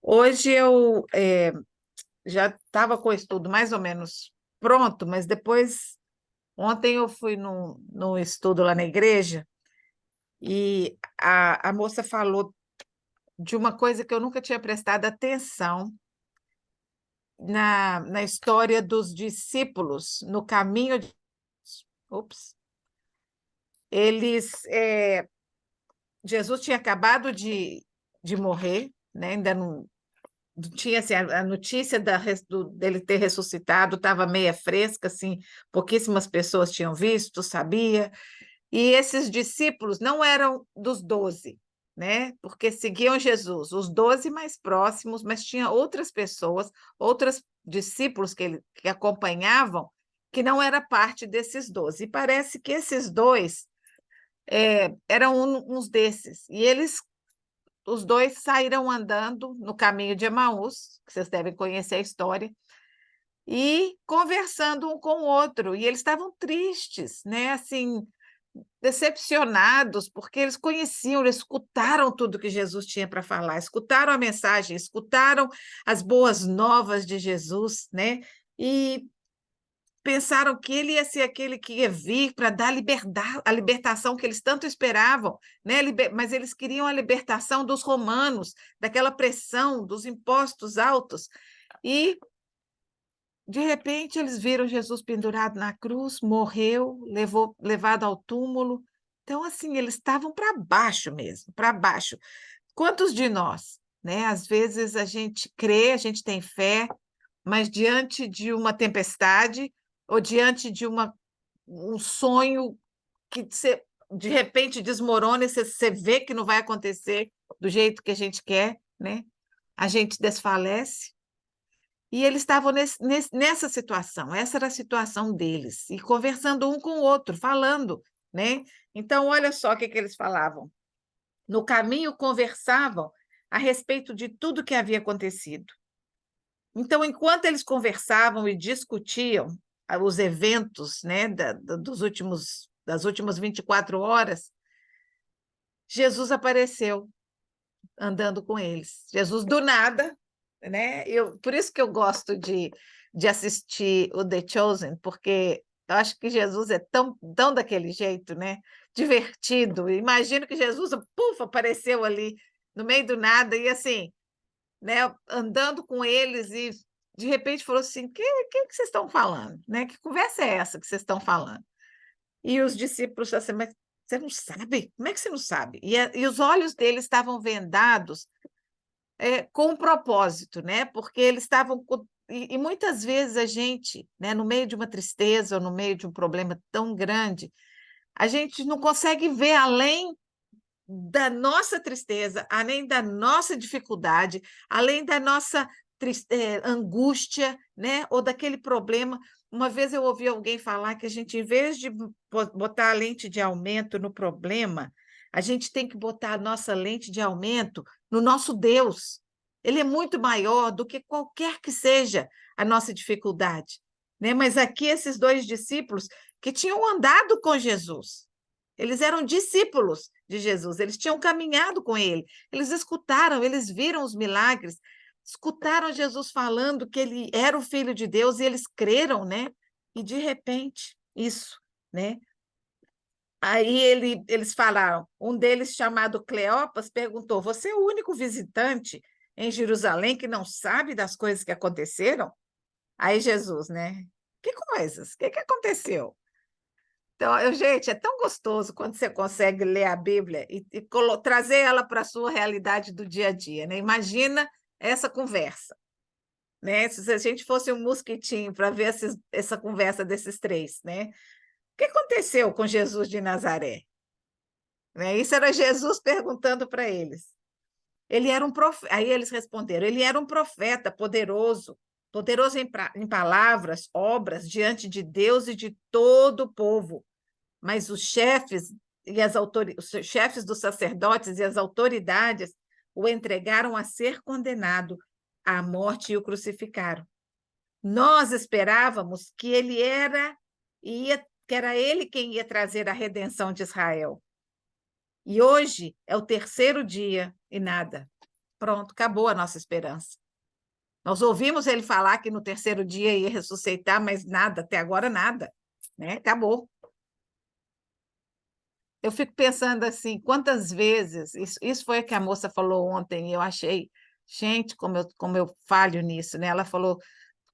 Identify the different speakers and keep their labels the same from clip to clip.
Speaker 1: Hoje eu já estava com o estudo mais ou menos pronto, mas depois, ontem eu fui num estudo lá na igreja e a moça falou de uma coisa que eu nunca tinha prestado atenção na história dos discípulos no caminho de... Ups. Eles, Jesus tinha acabado de morrer, né? Ainda não tinha assim, a notícia dele ter ressuscitado estava meia fresca, assim, pouquíssimas pessoas tinham visto, sabia, e esses discípulos não eram dos 12, né? Porque seguiam Jesus, os 12 mais próximos, mas tinha outras pessoas, outros discípulos que acompanhavam, que não era parte desses 12. E parece que esses dois eram uns desses, e os dois saíram andando no caminho de Emaús, que vocês devem conhecer a história, e conversando um com o outro. E eles estavam tristes, né? Assim, decepcionados, porque eles conheciam, eles escutaram tudo que Jesus tinha para falar, escutaram a mensagem, escutaram as boas novas de Jesus, né? E pensaram que ele ia ser aquele que ia vir para dar a libertação que eles tanto esperavam, né? Mas eles queriam a libertação dos romanos, daquela pressão, dos impostos altos. E, de repente, eles viram Jesus pendurado na cruz, morreu, levado ao túmulo. Então, assim, eles estavam para baixo mesmo, para baixo. Quantos de nós, né? Às vezes a gente crê, a gente tem fé, mas diante de uma tempestade ou diante de um sonho que você, de repente desmorona e você vê que não vai acontecer do jeito que a gente quer, né? A gente desfalece. E eles estavam nessa situação, essa era a situação deles, e conversando um com o outro, falando, né? Então, olha só o que eles falavam. No caminho, conversavam a respeito de tudo que havia acontecido. Então, enquanto eles conversavam e discutiam os eventos, né, das últimas 24 horas, Jesus apareceu andando com eles. Jesus, do nada, né? Por isso que eu gosto de assistir o The Chosen, porque eu acho que Jesus é tão daquele jeito, né? Divertido. Imagino que Jesus, puf, apareceu ali no meio do nada e assim, né, andando com eles e de repente falou assim: que vocês estão falando? Né? Que conversa é essa que vocês estão falando? E os discípulos assim, mas você não sabe? Como é que você não sabe? E os olhos deles estavam vendados com um propósito, né? Porque eles estavam. E muitas vezes a gente, né, no meio de uma tristeza ou no meio de um problema tão grande, a gente não consegue ver além da nossa tristeza, além da nossa dificuldade, além da nossa angústia, né? Ou daquele problema. Uma vez eu ouvi alguém falar que a gente, em vez de botar a lente de aumento no problema, a gente tem que botar a nossa lente de aumento no nosso Deus. Ele é muito maior do que qualquer que seja a nossa dificuldade, né? Mas aqui esses dois discípulos que tinham andado com Jesus, eles eram discípulos de Jesus, eles tinham caminhado com ele, eles escutaram, eles viram os milagres, escutaram Jesus falando que ele era o Filho de Deus e eles creram, né? E de repente, isso, né? Aí eles falaram, um deles, chamado Cleopas, perguntou: Você é o único visitante em Jerusalém que não sabe das coisas que aconteceram? Aí Jesus, né? Que coisas? O que aconteceu? Então, gente, é tão gostoso quando você consegue ler a Bíblia e trazer ela para a sua realidade do dia a dia, né? Imagina essa conversa, né? Se a gente fosse um mosquitinho para ver essa conversa desses três, né? O que aconteceu com Jesus de Nazaré? Né? Isso era Jesus perguntando para eles. Ele era um profeta. Aí eles responderam: ele era um profeta poderoso, poderoso em palavras, obras, diante de Deus e de todo o povo. Mas os chefes dos sacerdotes e as autoridades o entregaram a ser condenado à morte e o crucificaram. Nós esperávamos que era ele quem ia trazer a redenção de Israel. E hoje é o terceiro dia e nada. Pronto, acabou a nossa esperança. Nós ouvimos ele falar que no terceiro dia ia ressuscitar, mas nada, até agora nada, né? Acabou. Eu fico pensando assim, quantas vezes, isso foi o que a moça falou ontem, e eu achei, gente, como eu falho nisso, né? Ela falou,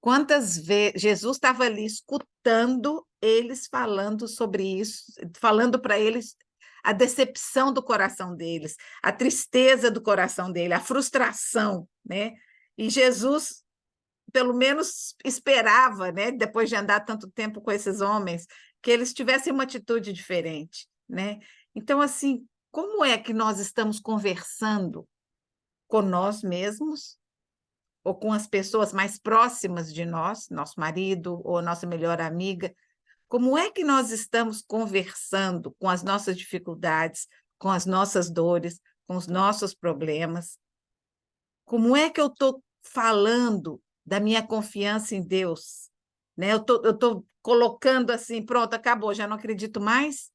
Speaker 1: quantas vezes Jesus estava ali escutando eles falando sobre isso, falando para eles a decepção do coração deles, a tristeza do coração dele, a frustração, né? E Jesus, pelo menos, esperava, né, depois de andar tanto tempo com esses homens, que eles tivessem uma atitude diferente, né? Então, assim, como é que nós estamos conversando com nós mesmos ou com as pessoas mais próximas de nós, nosso marido ou nossa melhor amiga? Como é que nós estamos conversando com as nossas dificuldades, com as nossas dores, com os nossos problemas? Como é que eu estou falando da minha confiança em Deus? Né? Eu tô colocando assim, pronto, acabou, já não acredito mais?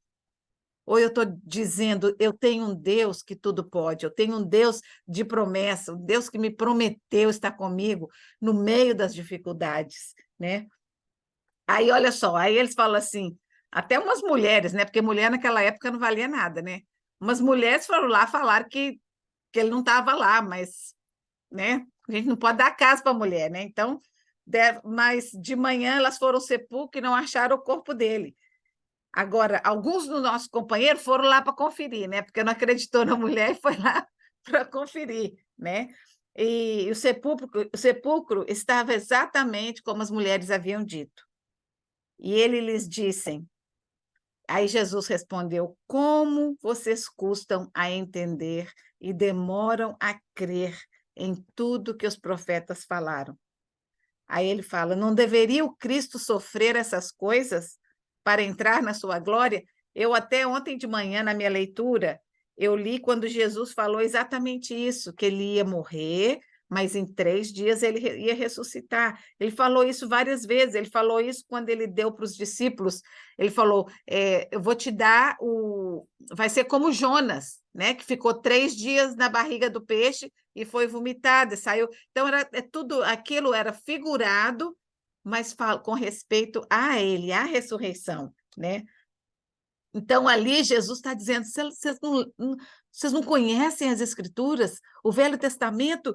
Speaker 1: Ou eu estou dizendo, eu tenho um Deus que tudo pode, eu tenho um Deus de promessa, um Deus que me prometeu estar comigo no meio das dificuldades, né? Aí, olha só, aí eles falam assim, até umas mulheres, né? Porque mulher naquela época não valia nada, né? Umas mulheres foram lá falar que ele não estava lá, mas, né? A gente não pode dar casa para a mulher, né? Então, mas de manhã elas foram ao sepulcro e não acharam o corpo dele. Agora, alguns dos nossos companheiros foram lá para conferir, né? Porque não acreditou na mulher e foi lá para conferir, né? E o sepulcro estava exatamente como as mulheres haviam dito. E ele lhes disse, aí Jesus respondeu, como vocês custam a entender e demoram a crer em tudo que os profetas falaram. Aí ele fala, não deveria o Cristo sofrer essas coisas para entrar na sua glória? Eu até ontem de manhã, na minha leitura, eu li quando Jesus falou exatamente isso, que ele ia morrer, mas em 3 dias ele ia ressuscitar. Ele falou isso várias vezes, ele falou isso quando ele deu para os discípulos, ele falou, eu vou te dar o... Vai ser como Jonas, né? Que ficou 3 dias na barriga do peixe e foi vomitado, saiu... Então, tudo aquilo era figurado, mas com respeito a ele, à ressurreição, né? Então, ali Jesus está dizendo, vocês não conhecem as Escrituras? O Velho Testamento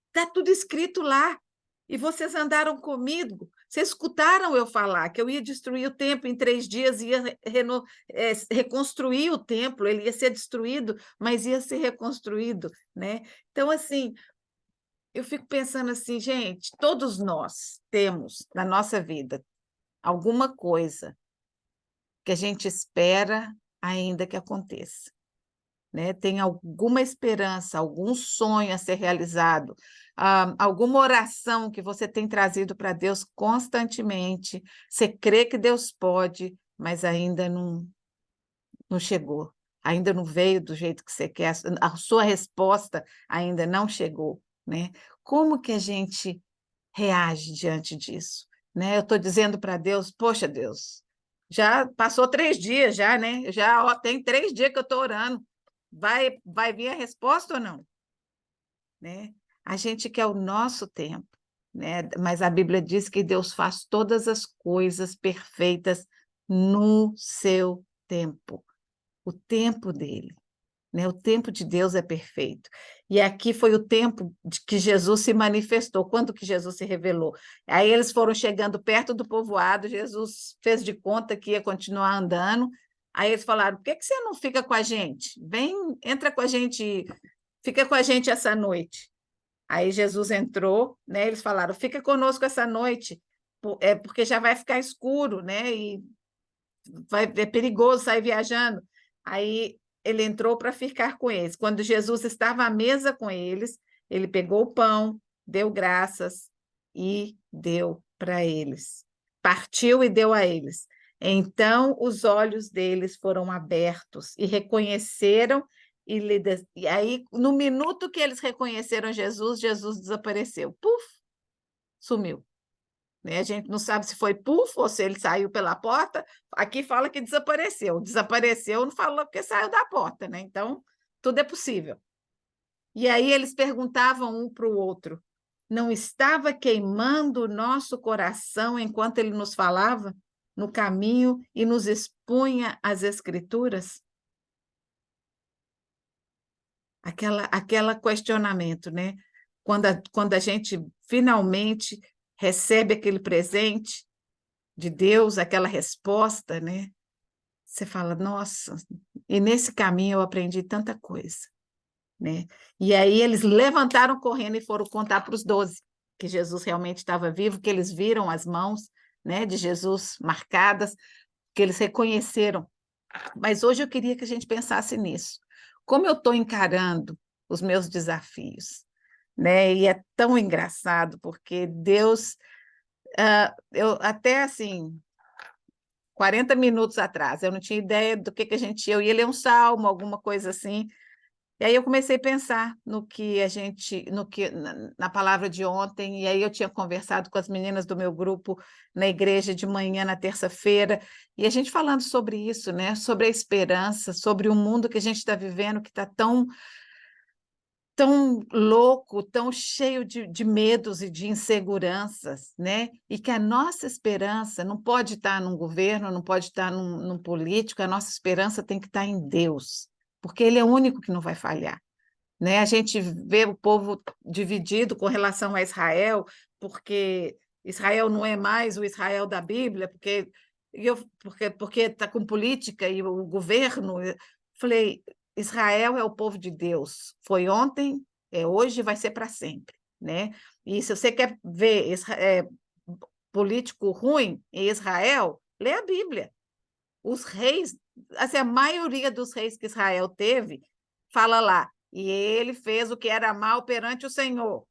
Speaker 1: está tudo escrito lá. E vocês andaram comigo. Vocês escutaram eu falar que eu ia destruir o templo em 3 dias, ia reconstruir o templo, ele ia ser destruído, mas ia ser reconstruído, né? Então, assim, eu fico pensando assim, gente, todos nós temos na nossa vida alguma coisa que a gente espera ainda que aconteça, né? Tem alguma esperança, algum sonho a ser realizado, alguma oração que você tem trazido para Deus constantemente. Você crê que Deus pode, mas ainda não chegou, ainda não veio do jeito que você quer, a sua resposta ainda não chegou, né? Como que a gente reage diante disso, né? Eu estou dizendo para Deus, poxa, Deus, já passou 3 dias já, né? Já ó, tem 3 dias que eu estou orando. Vai vir a resposta ou não? Né? A gente quer o nosso tempo, né? Mas a Bíblia diz que Deus faz todas as coisas perfeitas no seu tempo, o tempo dele. Né? O tempo de Deus é perfeito. E aqui foi o tempo de que Jesus se manifestou, quando que Jesus se revelou. Aí eles foram chegando perto do povoado, Jesus fez de conta que ia continuar andando. Aí eles falaram: por que que você não fica com a gente? Vem, entra com a gente, fica com a gente essa noite. Aí Jesus entrou, né? Eles falaram: fica conosco essa noite, porque já vai ficar escuro, né? E é perigoso sair viajando. Aí ele entrou para ficar com eles. Quando Jesus estava à mesa com eles, ele pegou o pão, deu graças e deu para eles. Partiu e deu a eles. Então os olhos deles foram abertos e reconheceram, e aí, no minuto que eles reconheceram Jesus, Jesus desapareceu. Puf, sumiu. Né? A gente não sabe se foi puf ou se ele saiu pela porta. Aqui fala que desapareceu. Desapareceu não falou porque saiu da porta, né? Então, tudo é possível. E aí eles perguntavam um para o outro: não estava queimando o nosso coração enquanto ele nos falava no caminho e nos expunha as Escrituras? Aquela questionamento, né? Quando a gente finalmente recebe aquele presente de Deus, aquela resposta, né? Você fala, nossa, e nesse caminho eu aprendi tanta coisa, né? E aí eles levantaram correndo e foram contar para os 12 que Jesus realmente estava vivo, que eles viram as mãos, né, de Jesus marcadas, que eles reconheceram. Mas hoje eu queria que a gente pensasse nisso. Como eu estou encarando os meus desafios, né? E é tão engraçado, porque Deus, eu até assim, 40 minutos atrás, eu não tinha ideia do que a gente ia. Eu ia ler um salmo, alguma coisa assim. E aí eu comecei a pensar no que a gente, no que na palavra de ontem, e aí eu tinha conversado com as meninas do meu grupo na igreja de manhã, na terça-feira, e a gente falando sobre isso, né? Sobre a esperança, sobre o mundo que a gente está vivendo, que está tão louco, tão cheio de medos e de inseguranças, né? E que a nossa esperança não pode estar num governo, não pode estar num político, a nossa esperança tem que estar em Deus, porque Ele é o único que não vai falhar, né? A gente vê o povo dividido com relação a Israel, porque Israel não é mais o Israel da Bíblia, porque está com política e o governo. Eu falei, Israel é o povo de Deus. Foi ontem, é hoje e vai ser para sempre, né? E se você quer ver político ruim em Israel, lê a Bíblia. Os reis, assim, a maioria dos reis que Israel teve, fala lá, e ele fez o que era mal perante o Senhor.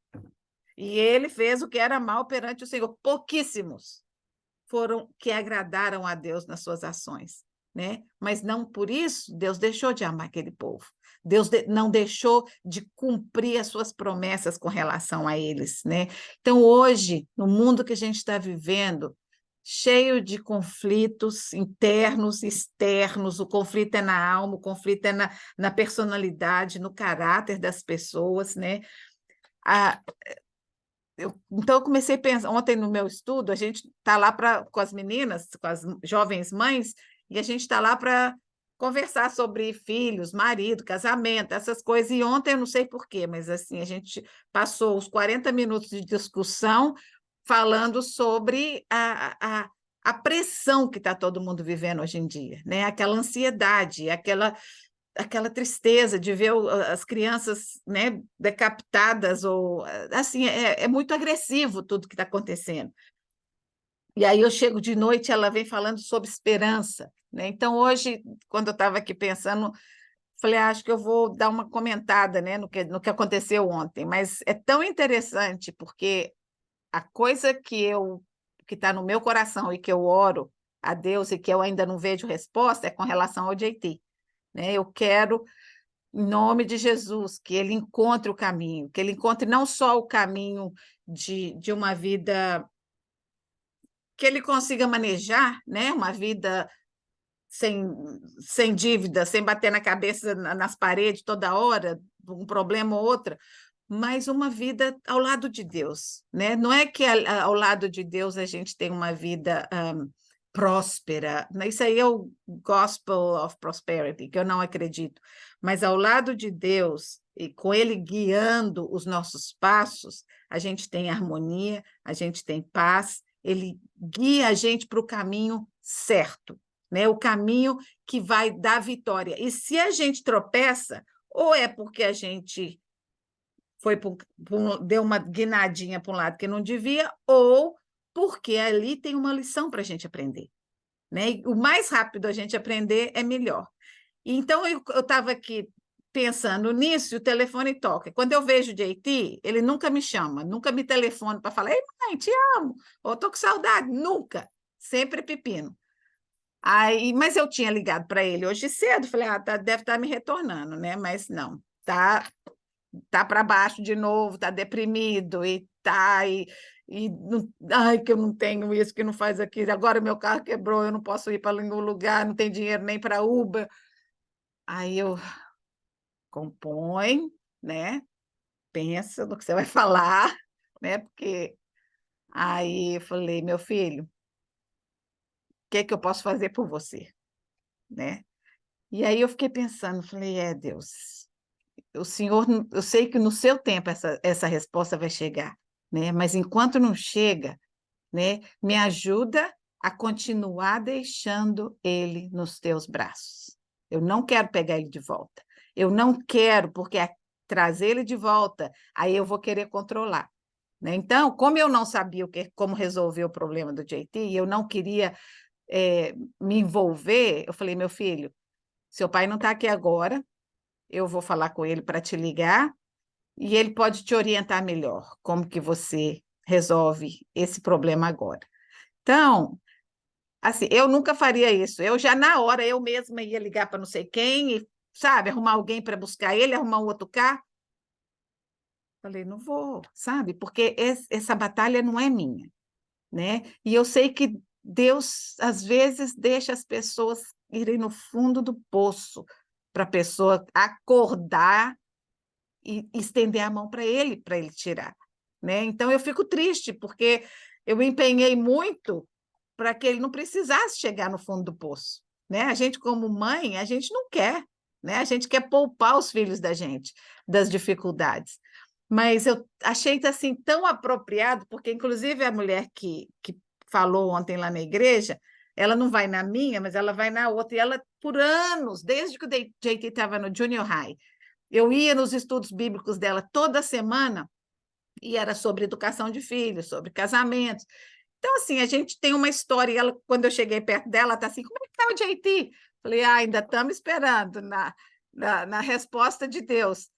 Speaker 1: E ele fez o que era mal perante o Senhor. Pouquíssimos foram que agradaram a Deus nas suas ações, né? Mas não por isso Deus deixou de amar aquele povo. Não deixou de cumprir as suas promessas com relação a eles, né? Então, hoje, no mundo que a gente está vivendo, cheio de conflitos internos, externos, o conflito é na alma, o conflito é na personalidade, no caráter das pessoas, né? A, então, eu comecei a pensar, ontem no meu estudo, a gente está lá com as meninas, com as jovens mães, e a gente está lá para conversar sobre filhos, marido, casamento, essas coisas. E ontem, eu não sei por quê, mas assim, a gente passou os 40 minutos de discussão falando sobre a pressão que está todo mundo vivendo hoje em dia, né? Aquela ansiedade, aquela tristeza de ver as crianças, né, decapitadas, ou assim, é muito agressivo tudo que está acontecendo. E aí eu chego de noite, ela vem falando sobre esperança, né? Então hoje, quando eu estava aqui pensando, falei, acho que eu vou dar uma comentada, né, no que aconteceu ontem, mas é tão interessante porque a coisa que está no meu coração e que eu oro a Deus e que eu ainda não vejo resposta é com relação ao JT, né? Eu quero, em nome de Jesus, que ele encontre o caminho, que ele encontre não só o caminho de uma vida que ele consiga manejar, né? Uma vida sem, sem dívida, sem bater na cabeça nas paredes toda hora, um problema ou outro, mas uma vida ao lado de Deus, né? Não é que ao lado de Deus a gente tem uma vida próspera, né? Isso aí é o gospel of prosperity, que eu não acredito, mas ao lado de Deus e com Ele guiando os nossos passos, a gente tem harmonia, a gente tem paz, Ele guia a gente para o caminho certo, né? O caminho que vai dar vitória. E se a gente tropeça, ou é porque a gente deu uma guinadinha para um lado que não devia, ou porque ali tem uma lição para a gente aprender, né? E o mais rápido a gente aprender é melhor. Então, eu estava aqui pensando nisso, e o telefone toca. Quando eu vejo o JT, ele nunca me chama, nunca me telefona para falar: ei, mãe, te amo, ou estou com saudade, nunca, sempre pepino. Aí, mas eu tinha ligado para ele hoje cedo, falei, deve estar me retornando, né? Mas não, tá para baixo de novo, tá deprimido e não, ai, que eu não tenho isso, que não faz aquilo. Agora meu carro quebrou, eu não posso ir para nenhum lugar, não tem dinheiro nem para Uber. Aí eu compõe, né? Pensa no que você vai falar, né? Porque aí eu falei, meu filho, o que é que eu posso fazer por você, né? E aí eu fiquei pensando, falei, Deus, o Senhor, eu sei que no seu tempo essa resposta vai chegar, né? Mas enquanto não chega, né, me ajuda a continuar deixando ele nos teus braços. Eu não quero pegar ele de volta. Eu não quero, porque trazer ele de volta, aí eu vou querer controlar. Né? Então, como eu não sabia como resolver o problema do JT, e eu não queria me envolver, eu falei, meu filho, seu pai não está aqui agora, eu vou falar com ele para te ligar, e ele pode te orientar melhor como que você resolve esse problema agora. Então, assim, eu nunca faria isso. Eu já na hora, eu mesma ia ligar para não sei quem, e, sabe, arrumar alguém para buscar ele, arrumar um outro carro. Falei, não vou, sabe, porque essa batalha não é minha, né? E eu sei que Deus, às vezes, deixa as pessoas irem no fundo do poço para a pessoa acordar e estender a mão para ele tirar, né? Então eu fico triste porque eu me empenhei muito para que ele não precisasse chegar no fundo do poço, né? A gente como mãe, a gente não quer, né? A gente quer poupar os filhos da gente das dificuldades. Mas eu achei assim tão apropriado, porque inclusive a mulher que falou ontem lá na igreja, ela não vai na minha, mas ela vai na outra, e ela, por anos, desde que o JT estava no Junior High, eu ia nos estudos bíblicos dela toda semana e era sobre educação de filhos, sobre casamentos. Então, assim, a gente tem uma história. E ela, quando eu cheguei perto dela, está assim: como é que está o JT? Falei, ainda estamos esperando na resposta de Deus.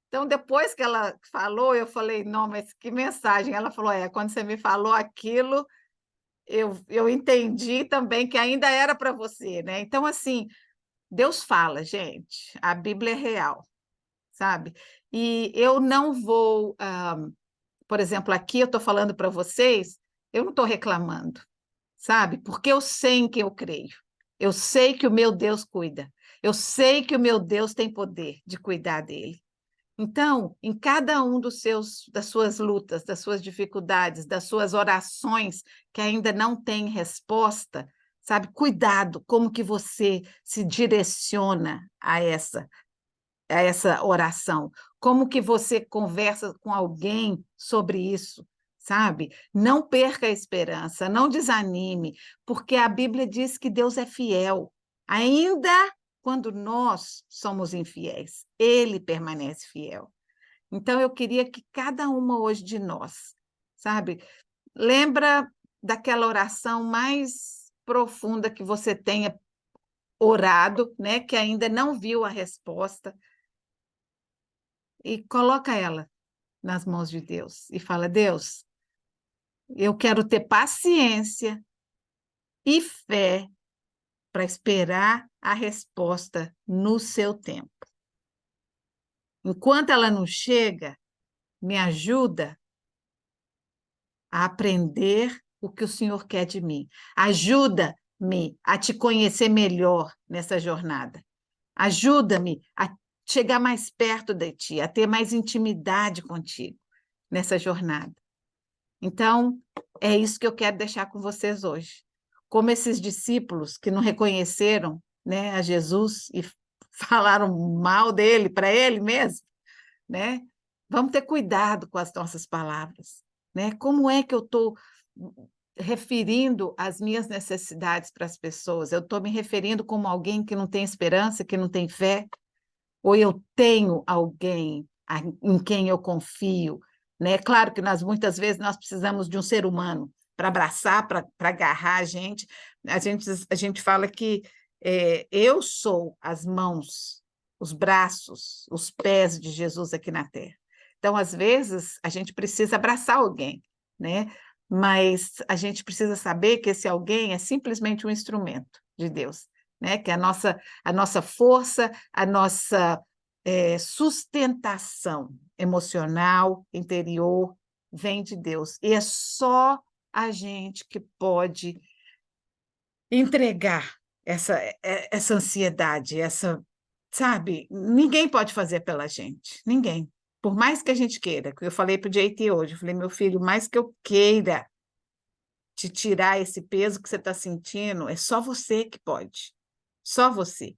Speaker 1: Então, depois que ela falou, eu falei, não, mas que mensagem. Ela falou, quando você me falou aquilo, eu entendi também que ainda era para você, né? Então, assim, Deus fala, gente, a Bíblia é real, sabe? E eu não vou, por exemplo, aqui eu estou falando para vocês, eu não estou reclamando, sabe? Porque eu sei em quem eu creio. Eu sei que o meu Deus cuida. Eu sei que o meu Deus tem poder de cuidar dele. Então, em cada um das suas lutas, das suas dificuldades, das suas orações que ainda não têm resposta, sabe? Cuidado como que você se direciona a essa oração? Como que você conversa com alguém sobre isso, sabe? Não perca a esperança, não desanime, porque a Bíblia diz que Deus é fiel, ainda quando nós somos infiéis, ele permanece fiel. Então, eu queria que cada uma hoje de nós, sabe, lembra daquela oração mais profunda que você tenha orado, né, que ainda não viu a resposta, e coloca ela nas mãos de Deus e fala: Deus, eu quero ter paciência e fé para esperar a resposta no seu tempo. Enquanto ela não chega, me ajuda a aprender o que o Senhor quer de mim. Ajuda-me a te conhecer melhor nessa jornada. Ajuda-me a chegar mais perto de ti, a ter mais intimidade contigo nessa jornada. Então, é isso que eu quero deixar com vocês hoje. Como esses discípulos que não reconheceram, né, a Jesus e falaram mal dele para ele mesmo, né? Vamos ter cuidado com as nossas palavras, né? Como é que eu estou referindo as minhas necessidades para as pessoas? Eu estou me referindo como alguém que não tem esperança, que não tem fé? Ou eu tenho alguém em quem eu confio, né? Claro que muitas vezes nós precisamos de um ser humano para abraçar, para agarrar a gente. A gente fala que eu sou as mãos, os braços, os pés de Jesus aqui na Terra. Então, às vezes, a gente precisa abraçar alguém, né? Mas a gente precisa saber que esse alguém é simplesmente um instrumento de Deus, né? Que a nossa força, a nossa sustentação emocional, interior, vem de Deus. E é só a gente que pode entregar essa ansiedade, sabe, ninguém pode fazer pela gente, ninguém. Por mais que a gente queira, que eu falei para o JT hoje, eu falei, meu filho, mais que eu queira te tirar esse peso que você está sentindo, é só você que pode, só você,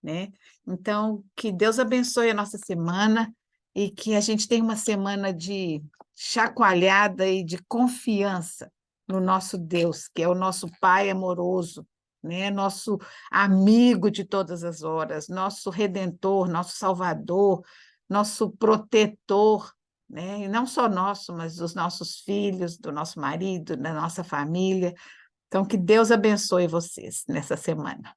Speaker 1: né? Então, que Deus abençoe a nossa semana e que a gente tenha uma semana de chacoalhada e de confiança no nosso Deus, que é o nosso Pai amoroso, né? Nosso amigo de todas as horas, nosso redentor, nosso salvador, nosso protetor, né? E não só nosso, mas dos nossos filhos, do nosso marido, da nossa família. Então, que Deus abençoe vocês nessa semana.